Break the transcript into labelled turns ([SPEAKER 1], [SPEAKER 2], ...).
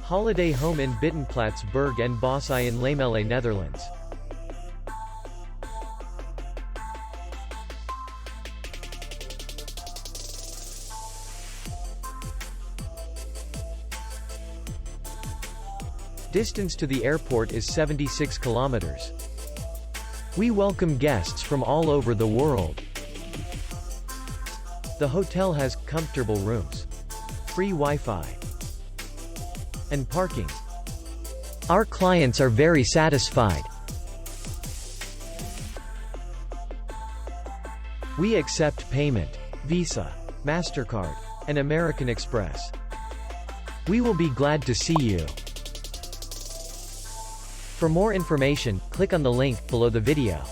[SPEAKER 1] Holiday home in Buitenplaats Berg and Bos I in Lemele, Netherlands. Distance to the airport is 76 kilometers. We welcome guests from all over the world. The hotel has comfortable rooms, free Wi-Fi, and parking. Our clients are very satisfied. We accept payment, Visa, MasterCard, and American Express. We will be glad to see you. For more information, click on the link below the video.